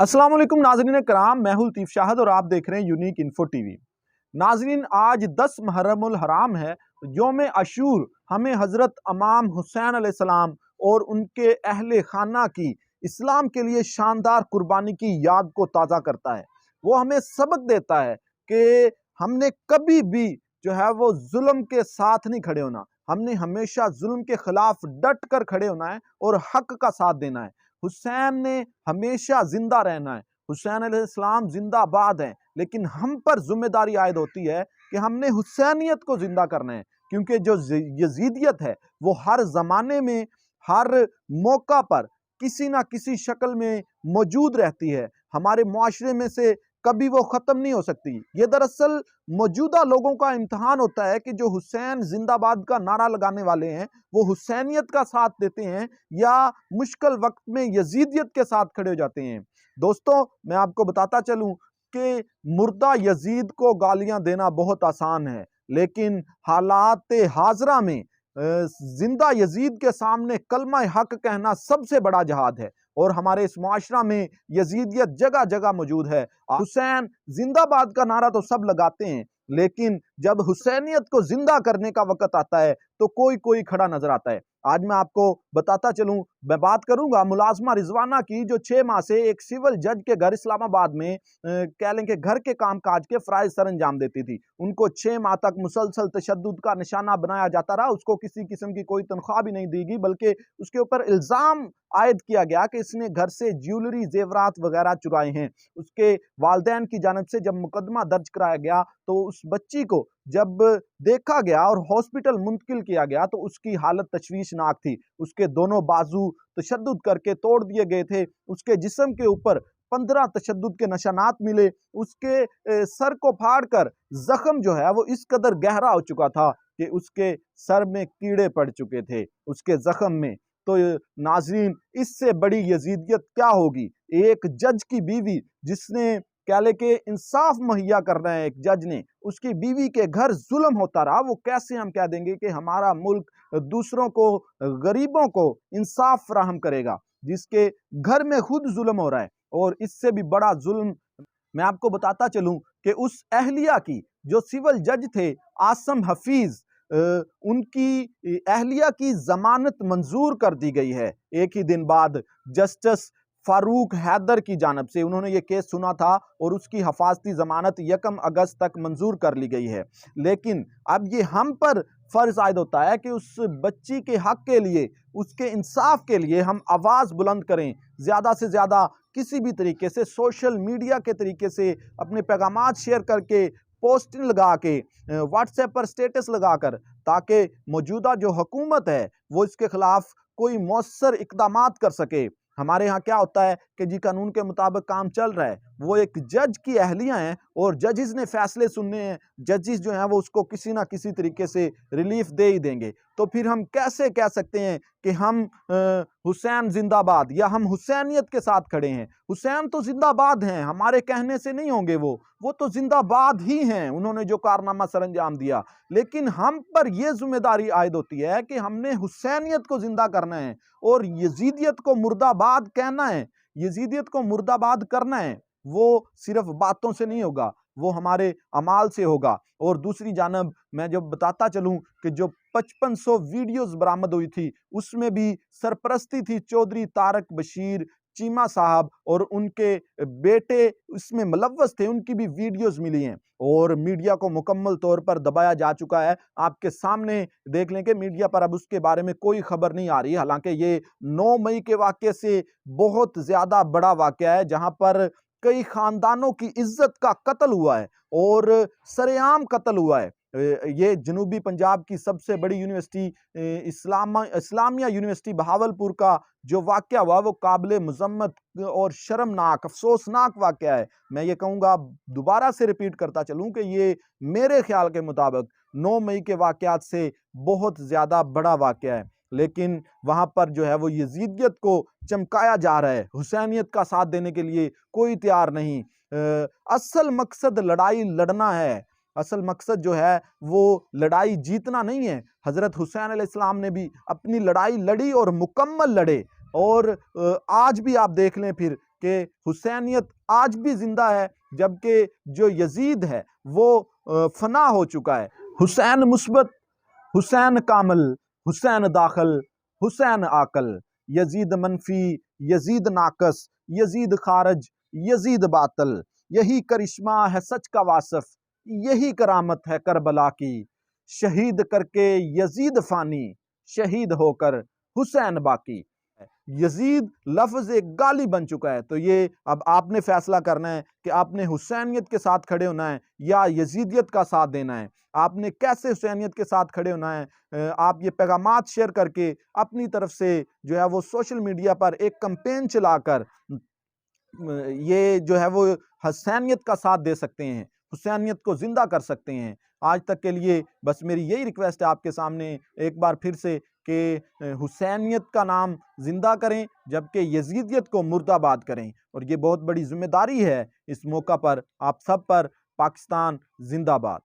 अस्सलाम वालेकुम नाज़रीन कराम, मैं हूं लतीफ़ शाहद और आप देख रहे हैं यूनिक इन्फो टीवी। नाज़रीन, आज 10 मुहर्रमुल हराम है, यौम अशूर हमें हज़रत इमाम हुसैन अलैहिस्सलाम और उनके अहले खाना की इस्लाम के लिए शानदार कुर्बानी की याद को ताज़ा करता है। वो हमें सबक देता है कि हमने कभी भी जो है वो जुल्म के साथ नहीं खड़े होना, हमने हमेशा जुल्म के खिलाफ डट कर खड़े होना है और हक का साथ देना है। हुसैन ने हमेशा जिंदा रहना है, हुसैन अलैहिस्सलाम जिंदाबाद हैं, लेकिन हम पर जिम्मेदारी आयद होती है कि हमने हुसैनियत को जिंदा करना है, क्योंकि जो यजीदियत है वो हर जमाने में, हर मौका पर किसी ना किसी शक्ल में मौजूद रहती है। हमारे मुआशरे में से कभी वो खत्म नहीं हो सकती। ये दरअसल मौजूदा लोगों का इम्तहान होता है कि जो हुसैन जिंदाबाद का नारा लगाने वाले हैं वो हुसैनियत का साथ देते हैं या मुश्किल वक्त में यजीदियत के साथ खड़े हो जाते हैं। दोस्तों, मैं आपको बताता चलूं कि मुर्दा यजीद को गालियां देना बहुत आसान है, लेकिन हालात हाजरा में जिंदा यजीद के सामने कलमा हक कहना सबसे बड़ा जहाद है। और हमारे इस मुआशरा में यजीदियत जगह जगह मौजूद है। हुसैन जिंदाबाद का नारा तो सब लगाते हैं, लेकिन जब हुसैनियत को जिंदा करने का वक्त आता है तो कोई कोई खड़ा नजर आता है। आज मैं आपको बताता चलूं, मैं बात करूंगा मुलाजमा रिजवाना की, जो 6 माह से एक सिविल जज के घर इस्लामाबाद में कह लें कि घर के काम काज के फराइज सर अंजाम देती थी। उनको 6 माह तक मुसलसल तशद्दुद का निशाना बनाया जाता रहा। उसको किसी किस्म की कोई तनख्वाह भी नहीं दी गई, बल्कि उसके ऊपर इल्जाम आयद किया गया कि इसने घर से ज्वेलरी जेवरात वगैरह चुराए हैं। उसके वालिदैन की जानिब से जब मुकदमा दर्ज कराया गया तो उस बच्ची को जब देखा गया और हॉस्पिटल मुंतकिल किया गया तो उसकी हालत तशवीशनाक थी। उसके दोनों बाजू तशद्दुद करके तोड़ दिए गए थे। उसके जिस्म के ऊपर 15 तशद्दुद के निशानात मिले। उसके सर को फाड़कर जख्म जो है वो इस कदर गहरा हो चुका था कि उसके सर में कीड़े पड़ चुके थे उसके जख्म में। तो नाजरीन, इससे बड़ी यजीदियत क्या होगी? एक जज की बीवी जिसने कह ले के इंसाफ मुहैया करना है, एक जज ने, उसकी बीवी के घर जुल्म होता रहा, वो कैसे हम कह देंगे कि हमारा मुल्क दूसरों को, गरीबों को इंसाफ फराहम करेगा, जिसके घर में खुद जुल्म हो रहा है। और इससे भी बड़ा जुल्म मैं आपको बताता चलूं कि उस अहलिया की, जो सिविल जज थे आसम हफीज, उनकी अहलिया की जमानत मंजूर कर दी गई है। एक ही दिन बाद जस्टिस फारूक हैदर की जानब से उन्होंने ये केस सुना था और उसकी हफाजती जमानत 1 अगस्त तक मंजूर कर ली गई है। लेकिन अब ये हम पर फर्ज आयद होता है कि उस बच्ची के हक के लिए, उसके इंसाफ के लिए हम आवाज़ बुलंद करें। ज़्यादा से ज़्यादा किसी भी तरीके से सोशल मीडिया के तरीके से अपने पैगामात शेयर करके, पोस्टिंग लगा के, व्हाट्सएप पर स्टेटस लगाकर, ताकि मौजूदा जो हुकूमत है वो इसके खिलाफ कोई मौसर इकदामात कर सके। हमारे यहाँ क्या होता है कि जी कानून के मुताबिक काम चल रहा है, वो एक जज की अहलियां हैं और जजिस ने फैसले सुनने हैं। जजिस जो हैं वो उसको किसी ना किसी तरीके से रिलीफ दे ही देंगे। तो फिर हम कैसे कह सकते हैं कि हम हुसैन जिंदाबाद या हम हुसैनियत के साथ खड़े हैं? हुसैन तो जिंदाबाद हैं, हमारे कहने से नहीं होंगे, वो तो जिंदाबाद ही हैं, उन्होंने जो कारनामा सर अंजाम दिया। लेकिन हम पर यह जिम्मेदारी आयद होती है कि हमने हुसैनियत को जिंदा करना है और यजीदियत को मुर्दाबाद कहना है, यजीदियत को मुर्दाबाद करना है। वो सिर्फ बातों से नहीं होगा, वो हमारे अमाल से होगा। और दूसरी जानब मैं जब बताता चलूं कि जो 5500 वीडियोस बरामद हुई थी, उसमें भी सरपरस्ती थी चौधरी तारक बशीर चीमा साहब, और उनके बेटे इसमें मुलव्वस थे, उनकी भी वीडियोस मिली हैं। और मीडिया को मुकम्मल तौर पर दबाया जा चुका है। आपके सामने देख लें कि मीडिया पर अब उसके बारे में कोई खबर नहीं आ रही। हालांकि ये 9 मई के वाक़े से बहुत ज़्यादा बड़ा वाक़या है, जहां पर कई खानदानों की इज्जत का कत्ल हुआ है और सरेआम कत्ल हुआ है। ये जनूबी पंजाब की सबसे बड़ी यूनिवर्सिटी इस्लामिया यूनिवर्सिटी बहावलपुर का जो वाक़या हुआ वो काबिल मज़म्मत और शर्मनाक, अफसोसनाक वाक़या है। मैं ये कहूँगा, दोबारा से रिपीट करता चलूँ कि ये मेरे ख्याल के मुताबिक 9 मई के वाक़यात से बहुत ज़्यादा बड़ा वाक़या है। लेकिन वहाँ पर जो है वो यजीदियत को चमकाया जा रहा है, हुसैनियत का साथ देने के लिए कोई तैयार नहीं। असल मकसद लड़ाई लड़ना है, असल मकसद जो है वो लड़ाई जीतना नहीं है। हज़रत हुसैन अलैहिस्सलाम ने भी अपनी लड़ाई लड़ी और मुकम्मल लड़े। और आज भी आप देख लें फिर कि हुसैनियत आज भी जिंदा है, जबकि जो यजीद है वो फना हो चुका है। हुसैन मुस्बत, हुसैन कामल, हुसैन दाखिल, हुसैन आकल, यजीद मनफी, यजीद नाकस, यजीद खारज, यजीद बातल। यही करिश्मा है सच का वासफ, यही करामत है करबला की। शहीद करके यजीद फानी, शहीद होकर हुसैन बाकी। यजीद लफ्ज एक गाली बन चुका है। तो ये अब आपने फैसला करना है कि आपने हुसैनियत के साथ खड़े होना है या यजीदियत का साथ देना है। आपने कैसे हुसैनियत के साथ खड़े होना है, आप ये पैगामात शेयर करके अपनी तरफ से जो है वो सोशल मीडिया पर एक कैंपेन चलाकर ये जो है वो हुसैनियत का साथ दे सकते हैं, हुसैनियत को जिंदा कर सकते हैं। आज तक के लिए बस मेरी यही रिक्वेस्ट है आपके सामने एक बार फिर से कि हुसैनियत का नाम जिंदा करें, जबकि यजीदियत को मुर्दाबाद करें। और ये बहुत बड़ी जिम्मेदारी है इस मौका पर आप सब पर। पाकिस्तान जिंदाबाद।